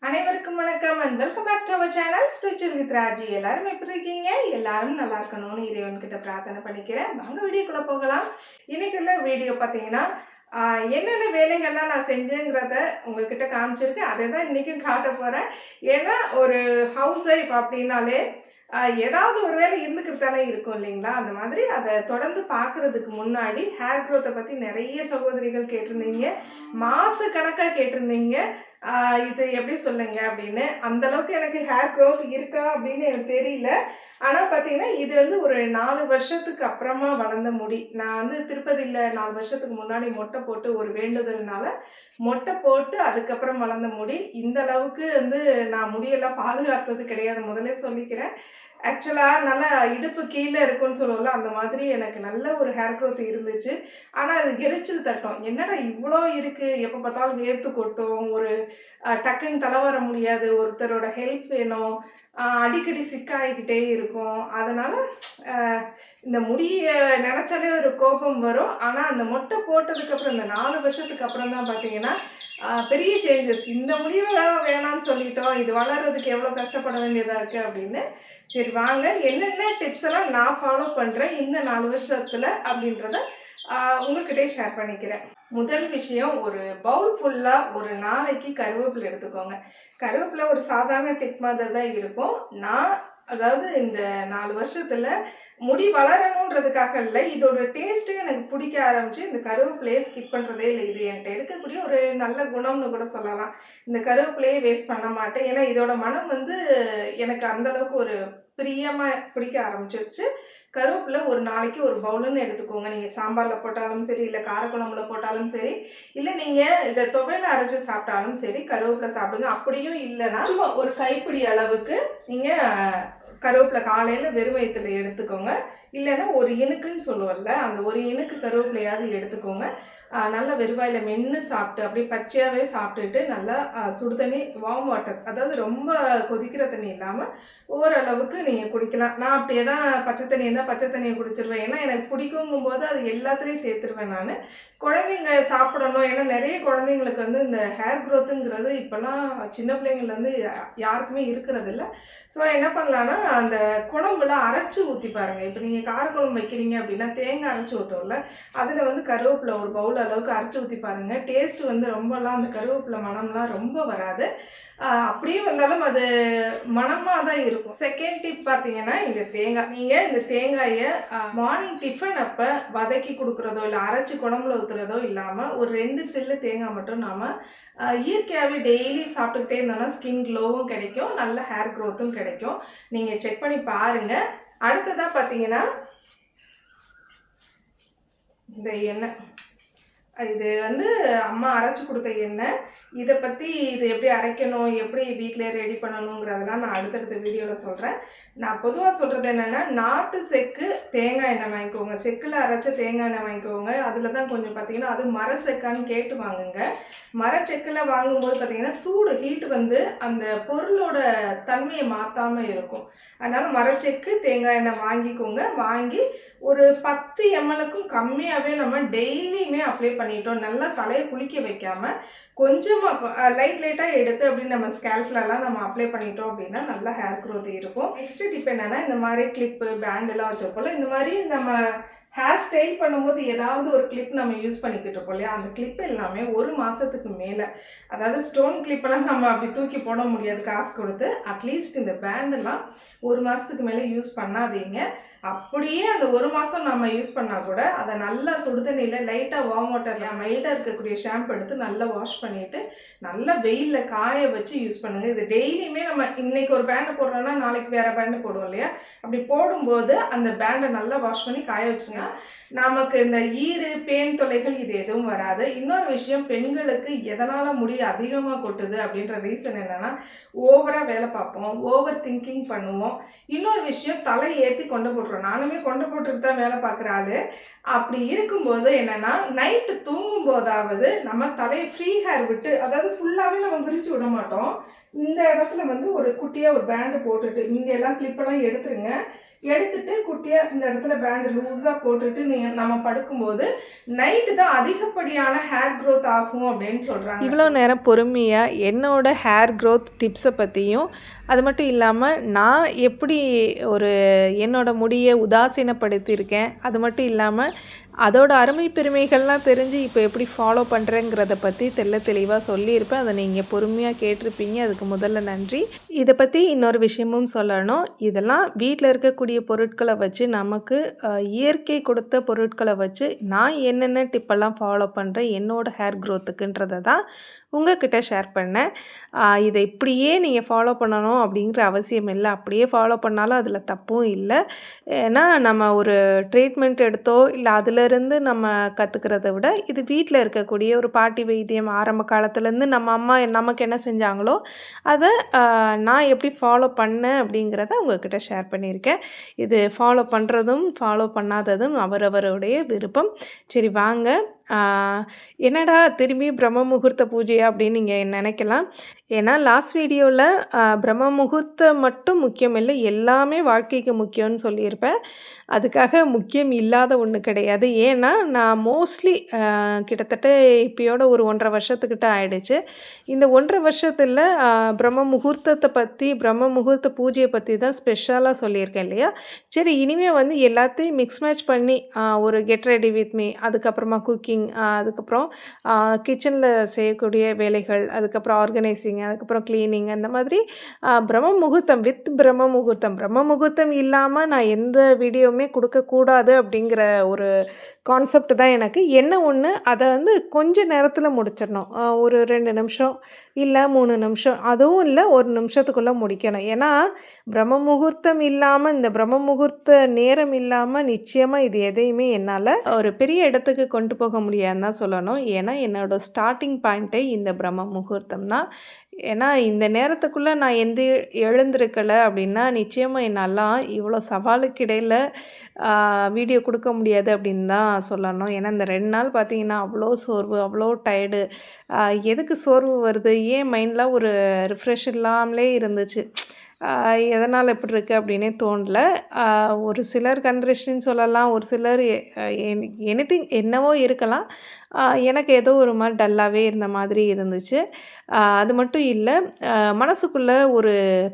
அனைவருக்கும் வணக்கம் and welcome back to our channel spiritual with Raji. எல்லாரும் எப்படி இருக்கீங்க? எல்லாரும் நல்லா இருக்கணும்னு இறைவன்கிட்ட பிரார்த்தனை பண்ணிக்கிறேன். வாங்க வீடியோக்குள்ள போகலாம். இன்னைக்குள்ள வீடியோ பார்த்தீங்கன்னா என்னென்ன வேலைகள்லாம் நான் செஞ்சேங்கிறத உங்ககிட்ட காமிச்சிருக்கேன். அதை தான் இன்றைக்கும் காட்ட போகிறேன். ஏன்னா ஒரு ஹவுஸ் ஒய்ஃப் அப்படின்னாலே ஏதாவது ஒரு வேலை இருந்துக்கிட்டு தானே இருக்கும் இல்லைங்களா? அந்த மாதிரி அதை தொடர்ந்து பார்க்குறதுக்கு முன்னாடி ஹேர் க்ரோத்தை பற்றி நிறைய சகோதரிகள் கேட்டிருந்தீங்க, மாத கணக்காக கேட்டிருந்தீங்க. இது எப்படி சொல்லுங்க அப்படின்னு. அந்த அளவுக்கு எனக்கு ஹேர் க்ரோத் இருக்கா அப்படின்னு எனக்கு தெரியல. ஆனால் பார்த்தீங்கன்னா இது வந்து ஒரு 4 வருஷத்துக்கு அப்புறமா வளர்ந்த முடி. நான் வந்து திருப்பதியில் 4 வருஷத்துக்கு முன்னாடி மொட்டை போட்டு ஒரு வேண்டுதல்னால மொட்டை போட்டு அதுக்கப்புறம் வளர்ந்த முடி. இந்த அளவுக்கு வந்து நான் முடியெல்லாம் பாதுகாத்தது கிடையாது, முதல்ல சொல்லிக்கிறேன். ஆக்சுவலாக நல்லா இடுப்பு கீழே இருக்குன்னு சொல்லுவோம்ல, அந்த மாதிரி எனக்கு நல்ல ஒரு ஹேர் க்ரோத் இருந்துச்சு. ஆனால் அது எரிச்சல் தட்டும். என்னடா இவ்வளோ இருக்குது, எப்போ பார்த்தாலும் வேர்த்து கொட்டும், ஒரு டக்குன்னு தலை வர முடியாது, ஒருத்தரோட ஹெல்ப் வேணும், அடிக்கடி சிக்காகிக்கிட்டே இருக்கும். அதனால் இந்த முடியை நினச்சாலே ஒரு கோபம் வரும். ஆனால் அந்த மொட்டை போட்டதுக்கப்புறம் இந்த 4 வருஷத்துக்கு அப்புறம் தான் பார்த்தீங்கன்னா பெரிய சேஞ்சஸ். இந்த முடிவை வேணான்னு சொல்லிட்டோம், இது வளர்கிறதுக்கு எவ்வளோ கஷ்டப்பட வேண்டியதாக இருக்குது அப்படின்னு. சரி வாங்க, என்னென்ன டிப்ஸ் எல்லாம் நான் ஃபாலோ பண்ணுறேன் இந்த 4 வருஷத்தில் அப்படின்றத உங்ககிட்டே ஷேர் பண்ணிக்கிறேன். முதல் விஷயம், ஒரு பவுல் ஃபுல்லாக ஒரு நாளைக்கு கருவேப்பிலை எடுத்துக்கோங்க. கருவேப்பிலை ஒரு சாதாரண டிப் மாதிரி தான் இருக்கும். அதாவது இந்த 4 வருஷத்தில் முடி வளரணுன்றதுக்காக இல்லை, இதோட டேஸ்ட்டு எனக்கு பிடிக்க ஆரம்பிச்சு இந்த கருவேப்பிலையை ஸ்கிப் பண்ணுறதே இல்லை. இது என்கிட்ட இருக்கக்கூடிய ஒரு நல்ல குணம்னு கூட சொல்லலாம். இந்த கருவேப்பிலையை வேஸ்ட் பண்ண மாட்டேன். ஏன்னா இதோட மனம் வந்து எனக்கு அந்தளவுக்கு ஒரு பிரியமாக பிடிக்க ஆரம்பிச்சிருச்சு. கருவேப்பிலை ஒரு நாளைக்கு ஒரு பவுலுன்னு எடுத்துக்கோங்க. நீங்கள் சாம்பாரில் போட்டாலும் சரி, இல்லை காரக்குழம்புல போட்டாலும் சரி, இல்லை நீங்கள் இதை துவையில் அரைச்சி சாப்பிட்டாலும் சரி, கருவேப்பிலை சாப்பிடுங்க. அப்படியும் இல்லைன்னா சும்மா ஒரு கைப்பிடி அளவுக்கு நீங்கள் கருவேப்பிலை காலையில் வெறும் வயிற்றுல எடுத்துக்கோங்க. இல்லைன்னா ஒரு இனுக்குன்னு சொல்லுவோம்ல, அந்த ஒரு இனுக்கு கருவேப்பிலையாவது எடுத்துக்கோங்க. நல்லா வெறுவாயில் மென்று சாப்பிட்டு அப்படியே பச்சையாகவே சாப்பிட்டுட்டு நல்லா சுடு வார்ம் வாட்டர், அதாவது ரொம்ப கொதிக்கிற தண்ணி இல்லாமல் ஓரளவுக்கு நீங்கள் குடிக்கலாம். நான் அப்படியே தான் பச்சை தண்ணி இருந்தால் பச்சை தண்ணியை குடிச்சிருவேன். ஏன்னா எனக்கு பிடிக்குங்கும் போது அது எல்லாத்துலேயும் சேர்த்துருவேன் நான். குழந்தைங்க சாப்பிடணும், ஏன்னா நிறைய குழந்தைங்களுக்கு வந்து இந்த ஹேர் க்ரோத்துங்கிறது இப்போல்லாம் சின்ன பிள்ளைங்கள்லேருந்து யாருக்குமே இருக்கிறது இல்லை. ஸோ என்ன பண்ணலான்னா, அந்த குழம்புல அரைச்சி ஊற்றி பாருங்கள். இப்போ நீங்கள் காரக்குழம்பு வைக்கிறீங்க அப்படின்னா தேங்காய் அரைச்சி ஊற்றோம்ல, அதில் வந்து கருவேப்பிலை ஒரு பவுல் அளவுக்கு அரைச்சி ஊற்றி பாருங்கள். டேஸ்ட்டு வந்து ரொம்பலாம் அந்த கருவேப்பிலை மணம்லாம் ரொம்ப வராது. அப்படியே வந்தாலும் அது மணமாக தான் இருக்கும். செகண்ட் டிப் பார்த்தீங்கன்னா, இந்த தேங்காய். நீங்கள் இந்த தேங்காயை மார்னிங் டிஃபன் அப்போ வதக்கி கொடுக்குறதோ இல்லை அரைச்சி குழம்புல ஊற்றுறதோ இல்லாமல் ஒரு 2 சில்லு தேங்காய் மட்டும் நாம் இயற்கையாகவே டெய்லி சாப்பிட்டுக்கிட்டே இருந்தோம்னா ஸ்கின் க்ளோவும் கிடைக்கும், நல்ல ஹேர் க்ரோத்தும் கிடைக்கும். நீங்கள் செக் பண்ணி பாருங்கள். அடுத்ததாக பார்த்தீங்கன்னா இந்த எண்ணெய், இது வந்து அம்மா அரைச்சி கொடுத்த எண்ணெய். இதை பற்றி இது எப்படி அரைக்கணும், எப்படி வீட்டிலே ரெடி பண்ணணுங்கிறதெல்லாம் நான் அடுத்தடுத்த வீடியோவில் சொல்கிறேன். நான் பொதுவாக சொல்கிறது என்னென்னா, நாட்டு செக்கு தேங்காய் எண்ணெய் வாங்கிக்கோங்க. செக்கில் அரைச்ச தேங்காய் எண்ணெய் வாங்கிக்கோங்க. அதில் தான் கொஞ்சம் பார்த்தீங்கன்னா அது மர செக்கான்னு கேட்டு வாங்குங்க. மரச்செக்கில் வாங்கும்போது பார்த்தீங்கன்னா சூடு ஹீட் வந்து அந்த பொருளோட தன்மையை மாற்றாமல் இருக்கும். அதனால் மரச்செக்கு தேங்காய் எண்ணெய் வாங்கிக்கோங்க. வாங்கி ஒரு 10 mlக்கும் கம்மியாகவே நம்ம டெய்லியுமே அப்ளை பண்ணிட்டோம். நல்லா தலையை குளிக்க வைக்காமல் கொஞ்சமாக லைட்டாக எடுத்து அப்படின்னு நம்ம ஸ்கேல்ஃப்லலாம் நம்ம அப்ளை பண்ணிட்டோம் அப்படின்னா நல்ல ஹேர் க்ரோத் இருக்கும். நெக்ஸ்ட் டிப் என்னென்னா, இந்த மாதிரி கிளிப்பு பேண்டெல்லாம் வச்சப்போல இந்த மாதிரி நம்ம ஹேர் ஸ்டைல் பண்ணும்போது ஏதாவது ஒரு கிளிப் நம்ம யூஸ் பண்ணிக்கிட்டு இருப்போம் இல்லையா, அந்த கிளிப் எல்லாமே 1 மாதத்துக்கு மேலே, அதாவது ஸ்டோன் கிளிப்பெல்லாம் நம்ம அப்படி தூக்கி போட முடியாது காசு கொடுத்து. அட்லீஸ்ட் இந்த பேண்டெல்லாம் 1 மாதத்துக்கு மேலே யூஸ் பண்ணாதீங்க. அப்படியே அந்த 1 மாதம் நம்ம யூஸ் பண்ணால் கூட அதை நல்லா சுடுதண்ணியில் லைட்டாக வார்ம் வாட்டரில் மைல்டாக இருக்கக்கூடிய ஷாம்பு எடுத்து நல்லா வாஷ் பண்ணிவிட்டு நல்லா வெயிலில் காய வச்சு யூஸ் பண்ணுங்கள். இது டெய்லியுமே நம்ம இன்றைக்கி ஒரு பேண்டை போடுறோன்னா நாளைக்கு வேறு பேண்டை போடுவோம் இல்லையா, அப்படி போடும்போது அந்த பேண்டை நல்லா வாஷ் பண்ணி காய வச்சுங்க. நமக்கு இந்த பேன் தொல்லைகள் இது எதுவும் வராது. இன்னொரு விஷயம், பெண்களுக்கு எதனால் முடி அதிகமாக கொட்டுது அப்படின்ற ரீசன் என்னென்னா, ஓவராக வேலை பார்ப்போம், ஓவர் திங்கிங் பண்ணுவோம். இன்னொரு விஷயம், தலை ஏற்றி கொண்டு போட்டுருவோம். நானுமே கொண்டு போட்டுட்டு தான் வேலை பார்க்குற ஆள். அப்படி இருக்கும்போது என்னென்னா, நைட்டு தூங்கும் போதாவது நம்ம தலையை ஃப்ரீ ஹேர் விட்டு, அதாவது ஃபுல்லாகவே நம்ம விரித்து விட மாட்டோம், இந்த இடத்துல வந்து ஒரு குட்டியாக ஒரு பேண்டு போட்டுட்டு இங்கே எல்லாம் கிளிப்பெல்லாம் எடுத்துருங்க. எடுத்துட்டு குட்டியாக இந்த இடத்துல பேண்டு லூஸாக போட்டுட்டு நம்ம படுக்கும்போது நைட்டு தான் அதிகப்படியான ஹேர் க்ரோத் ஆகும் அப்படின்னு சொல்கிறாங்க. இவ்வளோ நேரம் பொறுமையாக என்னோட ஹேர் க்ரோத் டிப்ஸை பற்றியும், அது மட்டும் இல்லாமல் நான் எப்படி ஒரு என்னோட முடியை உதாசீனப்படுத்தியிருக்கேன், அது மட்டும் இல்லாமல் அதோட அருமை பெருமைகள்லாம் தெரிஞ்சு இப்போ எப்படி ஃபாலோ பண்ணுறேங்கிறத பற்றி தெளிவாக சொல்லியிருப்பேன். அதை நீங்கள் பொறுமையாக கேட்டிருப்பீங்க. அதுக்கு முதல்ல நன்றி. இதை பற்றி இன்னொரு விஷயமும் சொல்லணும். இதெல்லாம் வீட்டில் இருக்கக்கூடிய பொருட்களை வச்சு நமக்கு இயற்கை கொடுத்த பொருட்களை வச்சு நான் என்னென்ன டிப்பெல்லாம் ஃபாலோ பண்ணுறேன் என்னோடய ஹேர் க்ரோத்துக்குன்றதை தான் உங்கள்கிட்ட ஷேர் பண்ணேன். இதை இப்படியே நீங்கள் ஃபாலோ பண்ணணும் அப்படிங்கிற அவசியம் இல்லை. அப்படியே ஃபாலோ பண்ணாலும் அதில் தப்பும் இல்லை. ஏன்னா நம்ம ஒரு ட்ரீட்மெண்ட் எடுத்தோ இல்லை அதிலேருந்து நம்ம கற்றுக்கிறத விட இது வீட்டில் இருக்கக்கூடிய ஒரு பாட்டி வைத்தியம் ஆரம்ப காலத்துலேருந்து நம்ம அம்மா நமக்கு என்ன செஞ்சாங்களோ அதை நான் எப்படி ஃபாலோ பண்ணேன் அப்படிங்கிறத உங்கள்கிட்ட ஷேர் பண்ணியிருக்கேன். இது ஃபாலோ பண்ணுறதும் ஃபாலோ பண்ணாததும் அவரவருடைய விருப்பம். சரி வாங்க, என்னடா திரும்பி பிரம்ம முகூர்த்த பூஜையா அப்படின்னு நீங்கள் நினைக்கலாம். ஏன்னா லாஸ்ட் வீடியோவில் பிரம்ம முகூர்த்தம் மட்டும் முக்கியம் இல்லை, எல்லாமே வாழ்க்கைக்கு முக்கியம்னு சொல்லியிருப்பேன். அதுக்காக முக்கியம் இல்லாத ஒன்று கிடையாது. ஏன்னா நான் மோஸ்ட்லி கிட்டத்தட்ட இப்போயோட ஒரு 1.5 வருஷத்துக்கிட்ட ஆயிடுச்சு. இந்த 1.5 வருஷத்தில் பிரம்ம முகூர்த்தத்தை பற்றி பிரம்ம முகூர்த்த பூஜையை பற்றி தான் ஸ்பெஷலாக சொல்லியிருக்கேன் இல்லையா. சரி இனிமேல் வந்து எல்லாத்தையும் மிக்ஸ் மேட்ச் பண்ணி ஒரு கெட் ரெடி வித் மீ, அதுக்கப்புறமா குக்கிங், அதுக்கப்புறம் கிச்சனில் செய்யக்கூடிய வேலைகள், அதுக்கப்புறம் ஆர்கனைசிங், அதுக்கப்புறம் க்ளீனிங், அந்த மாதிரி பிரம்ம முகூர்த்தம் வித் பிரம்ம முகூர்த்தம். பிரம்ம முகூர்த்தம் இல்லாமல் நான் எந்த வீடியோவுமே கொடுக்கக்கூடாது அப்படிங்கிற ஒரு கான்செப்ட் தான் எனக்கு. என்ன ஒன்று, அதை வந்து கொஞ்சம் நேரத்தில் முடிச்சிடணும். ஒரு 2 நிமிஷம் இல்லை 3 நிமிஷம், அதுவும் இல்லை 1 நிமிஷத்துக்குள்ளே முடிக்கணும். ஏன்னா பிரம்ம முகூர்த்தம் இல்லாமல், இந்த பிரம்ம முகூர்த்த நேரம் இல்லாமல் நிச்சயமாக இது எதையுமே என்னால் ஒரு பெரிய இடத்துக்கு கொண்டு போக முடியாதுன்னு தான் சொல்லணும். ஏன்னா என்னோடய ஸ்டார்டிங் பாயிண்ட்டே இந்த பிரம்ம முகூர்த்தம் தான். ஏன்னா இந்த நேரத்துக்குள்ளே நான் எழுந்திருக்கலை அப்படின்னா நிச்சயமாக என்னாலாம் இவ்வளோ சவாலுக்கு இடையில் வீடியோ கொடுக்க முடியாது அப்படின்னு தான் சொல்லணும். ஏன்னா இந்த 2 நாள் பார்த்திங்கன்னா அவ்வளோ சோர்வு, அவ்வளோ டயர்டு. எதுக்கு சோர்வு வருது, ஏன் மைண்டில் ஒரு ரிஃப்ரெஷ் இல்லாமலே இருந்துச்சு. எதனால் இப்படி இருக்குது அப்படின்னே தோணல. ஒரு சிலர் கண்ட்ரிஷ்டின்னு சொல்லலாம், ஒரு சிலர் எனிதிங் என்னவோ இருக்கலாம். எனக்கு ஏதோ ஒரு மாதிரி டல்லாகவே இருந்த மாதிரி இருந்துச்சு. அது மட்டும் இல்லை, மனசுக்குள்ளே ஒரு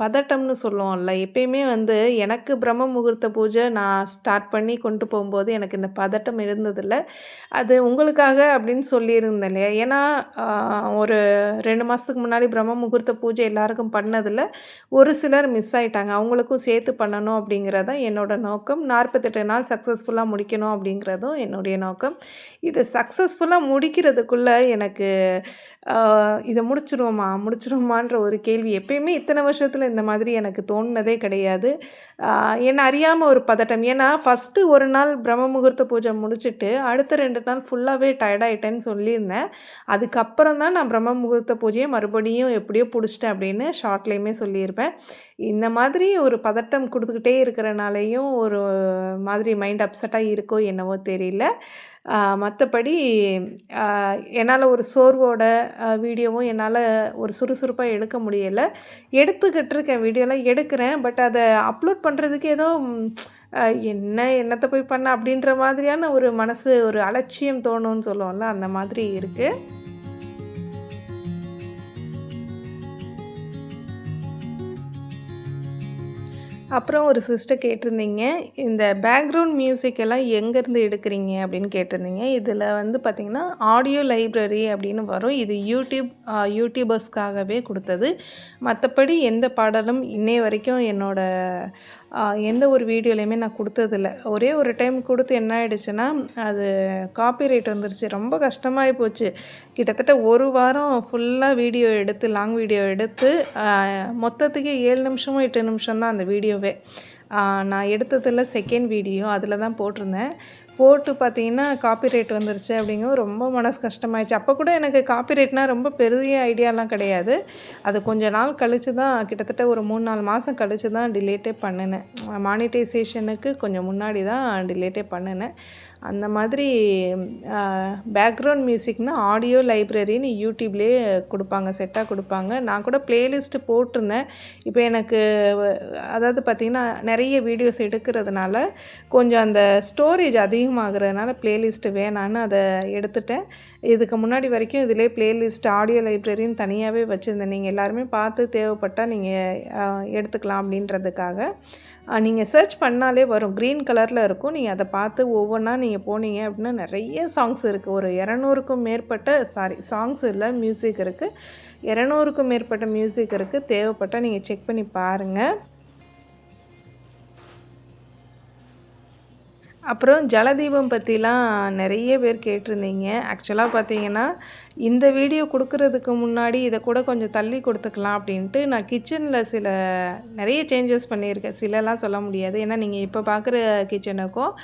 பதட்டம்னு சொல்லுவோம்ல. எப்பயுமே வந்து எனக்கு பிரம்ம முகூர்த்த பூஜை நான் ஸ்டார்ட் பண்ணி கொண்டு போகும்போது எனக்கு இந்த பதட்டம் இருந்ததில்லை. அது உங்களுக்காக அப்படின்னு சொல்லியிருந்தேன் இல்லையா. ஏன்னா ஒரு 2 மாதத்துக்கு முன்னாடி பிரம்ம முகூர்த்த பூஜை எல்லாருக்கும் பண்ணதில் ஒரு சிலர் மிஸ் ஆகிட்டாங்க. அவங்களுக்கும் சேர்த்து பண்ணணும் அப்படிங்கிறது தான் என்னோடய நோக்கம். 48 நாள் சக்ஸஸ்ஃபுல்லாக முடிக்கணும் அப்படிங்கிறதும் என்னுடைய நோக்கம். இது சக்ஸஸ்ஃபுல்லாக முடிக்கிறதுக்குள்ளே எனக்கு இதை முடிச்சிருவோமான்ற ஒரு கேள்வி எப்பயுமே இத்தனை வருஷத்தில் இந்த மாதிரி எனக்கு தோணுனதே கிடையாது. என்னை அறியாமல் ஒரு பதட்டம். ஏன்னா ஃபஸ்ட்டு ஒரு நாள் பிரம்ம முகூர்த்த பூஜை முடிச்சுட்டு அடுத்த 2 நாள் ஃபுல்லாகவே டயர்டாயிட்டேன்னு சொல்லியிருந்தேன். அதுக்கப்புறம் தான் நான் பிரம்ம முகூர்த்த பூஜையை மறுபடியும் எப்படியோ பிடிச்சிட்டேன் அப்படின்னு ஷார்ட்லேயுமே சொல்லியிருப்பேன். இந்த மாதிரி ஒரு பதட்டம் கொடுத்துக்கிட்டே இருக்கிறனாலையும் ஒரு மாதிரி மைண்ட் அப்செட்டாக இருக்கோ என்னவோ தெரியல. மற்றபடி என்னால் ஒரு சோர்வோட வீடியோவும் என்னால் ஒரு சுறுசுறுப்பாக எடுக்க முடியலை. எடுத்துக்கிட்டு இருக்கேன், வீடியோலாம் எடுக்கிறேன். பட் அதை அப்லோட் பண்ணுறதுக்கு ஏதோ என்னத்தை போய் பண்ண அப்படின்ற மாதிரியான ஒரு மனசு, ஒரு அலட்சியம் தோணும்னு சொல்லுவோம்ல, அந்த மாதிரி இருக்குது. அப்புறம் ஒரு சிஸ்டர் கேட்டிருந்தீங்க, இந்த பேக்ரவுண்ட் மியூசிக் எல்லாம் எங்கேருந்து எடுக்கிறீங்க அப்படின்னு கேட்டிருந்தீங்க. இதில் வந்து பார்த்திங்கன்னா ஆடியோ லைப்ரரி அப்படின்னு வரும். இது யூடியூபர்ஸ்க்காகவே கொடுத்தது. மற்றபடி எந்த பாடலும் இன்னைய வரைக்கும் எந்த ஒரு வீடியோலையுமே நான் கொடுத்ததில்ல. ஒரே ஒரு டைம் கொடுத்து என்ன ஆகிடுச்சுன்னா அது காப்பிரைட் வந்துருச்சு. ரொம்ப கஷ்டமாகி போச்சு. கிட்டத்தட்ட ஒரு வாரம் ஃபுல்லாக வீடியோ எடுத்து, லாங் வீடியோ எடுத்து, மொத்தத்துக்கு 7 நிமிஷமோ 8 நிமிஷம் தான் அந்த வீடியோவே. நான் எடுத்ததில் செகண்ட் வீடியோ அதில் தான் போட்டிருந்தேன். போட்டு பார்த்தீங்கன்னா காப்பிரைட் வந்துருச்சு அப்படிங்கவும் ரொம்ப மனசு கஷ்டமாயிடுச்சு. அப்போ கூட எனக்கு காப்பிரைட்னால் ரொம்ப பெரிய ஐடியாலாம் கிடையாது. அது கொஞ்ச நாள் கழித்து தான், கிட்டத்தட்ட ஒரு 3-4 மாதம் கழித்து தான் டிலேட்டே பண்ணினேன். மானிட்டைசேஷனுக்கு கொஞ்சம் முன்னாடி தான் டிலேட்டே பண்ணினேன். அந்த மாதிரி பேக்ரவுண்ட் மியூசிக்னால் ஆடியோ லைப்ரரின்னு யூடியூப்லேயே கொடுப்பாங்க, செட்டாக கொடுப்பாங்க. நான் கூட ப்ளேலிஸ்ட்டு போட்டிருந்தேன். இப்போ எனக்கு அதாவது பார்த்திங்கன்னா நிறைய வீடியோஸ் எடுக்கிறதுனால கொஞ்சம் அந்த ஸ்டோரேஜ் அதிகமாகிறதுனால ப்ளேலிஸ்ட்டு வேணான்னு அதை எடுத்துட்டேன். இதுக்கு முன்னாடி வரைக்கும் இதிலே ப்ளேலிஸ்ட் ஆடியோ லைப்ரரின்னு தனியாகவே வச்சுருந்தேன். நீங்கள் எல்லாருமே பார்த்து தேவைப்பட்டால் நீங்கள் எடுத்துக்கலாம் அப்படின்றதுக்காக. நீங்கள் சர்ச் பண்ணாலே வரும், க்ரீன் கலரில் இருக்கும். நீங்கள் அதை பார்த்து ஒவ்வொன்றா நீங்கள் போனீங்க அப்படின்னா நிறைய சாங்ஸ் இருக்குது. ஒரு 200க்கும் மேற்பட்ட சாங்ஸ் இல்லை, மியூசிக் இருக்குது. 200க்கும் மேற்பட்ட மியூசிக் இருக்குது. தேவைப்பட்டால் நீங்கள் செக் பண்ணி பாருங்கள். அப்புறம் ஜலதீபம் பற்றிலாம் நிறைய பேர் கேட்டிருந்தீங்க. ஆக்சுவலாக பார்த்தீங்கன்னா இந்த வீடியோ கொடுக்குறதுக்கு முன்னாடி இதை கூட கொஞ்சம் தள்ளி கொடுத்துக்கலாம் அப்படின்ட்டு நான் கிச்சனில் நிறைய சேஞ்சஸ் பண்ணியிருக்கேன். சிலலாம் சொல்ல முடியாது, ஏன்னா நீங்கள் இப்போ பார்க்குற கிச்சனுக்கும்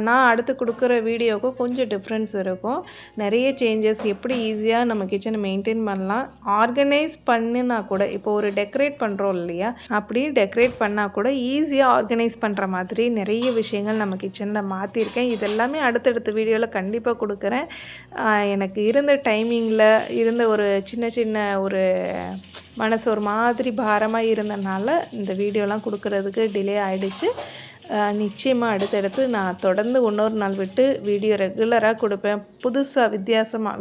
நான் அடுத்து கொடுக்குற வீடியோவுக்கும் கொஞ்சம் டிஃப்ரென்ஸ் இருக்கும். நிறைய சேஞ்சஸ், எப்படி ஈஸியாக நம்ம கிச்சனை மெயின்டைன் பண்ணலாம், ஆர்கனைஸ் பண்ணினா கூட, இப்போ ஒரு டெக்கரேட் பண்ணுறோம் இல்லையா, அப்படி டெக்கரேட் பண்ணால் கூட ஈஸியாக ஆர்கனைஸ் பண்ணுற மாதிரி நிறைய விஷயங்கள் நம்ம கிச்சனில் மாற்றிருக்கேன். இதெல்லாமே அடுத்தடுத்த வீடியோவில் கண்டிப்பாக கொடுக்குறேன். எனக்கு இருந்த டைமிங்கில் இருந்த ஒரு சின்ன ஒரு மனசு ஒரு மாதிரி பாரமாக இருந்தனால இந்த வீடியோலாம் கொடுக்குறதுக்கு டிலே ஆகிடுச்சு. நிச்சயமாக அடுத்தடுத்து நான் தொடர்ந்து இன்னொரு நாள் விட்டு வீடியோ ரெகுலராக கொடுப்பேன். புதுசாக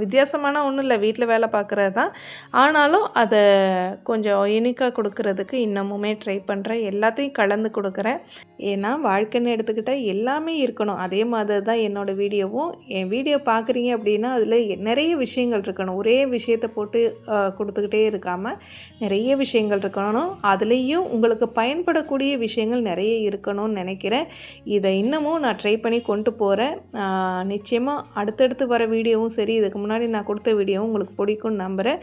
வித்தியாசமான ஒன்றும் இல்லை, வீட்டில் வேலை பார்க்குறது தான். ஆனாலும் அதை கொஞ்சம் யூனிக்காக கொடுக்கறதுக்கு இன்னமுமே ட்ரை பண்ணுறேன். எல்லாத்தையும் கலந்து கொடுக்குறேன். ஏன்னா வாழ்க்கைன்னு எடுத்துக்கிட்டால் எல்லாமே இருக்கணும். அதே மாதிரி தான் என்னோடய வீடியோவும். என் வீடியோ பார்க்குறீங்க அப்படின்னா அதில் நிறைய விஷயங்கள் இருக்கணும். ஒரே விஷயத்தை போட்டு கொடுத்துக்கிட்டே இருக்காமல் நிறைய விஷயங்கள் இருக்கணும். அதுலேயும் உங்களுக்கு பயன்படக்கூடிய விஷயங்கள் நிறைய இருக்கணும்னு நினைக்கிறேன். இதை இன்னமும் நான் ட்ரை பண்ணி கொண்டு போகிறேன். நிச்சயமாக அடுத்தடுத்து வர வீடியோவும் சரி, இதுக்கு முன்னாடி நான் கொடுத்த வீடியோவும் உங்களுக்கு பிடிக்கும்னு நம்புகிறேன்.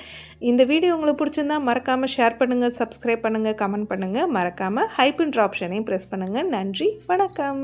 இந்த வீடியோ உங்களுக்கு பிடிச்சிருந்தா மறக்காமல் ஷேர் பண்ணுங்கள், சப்ஸ்கிரைப் பண்ணுங்கள், கமெண்ட் பண்ணுங்கள். மறக்காமல் ஹைப்ன்ற ஆப்ஷனையும் ப்ரெஸ் பண்ணுங்கள். நன்றி, வணக்கம்.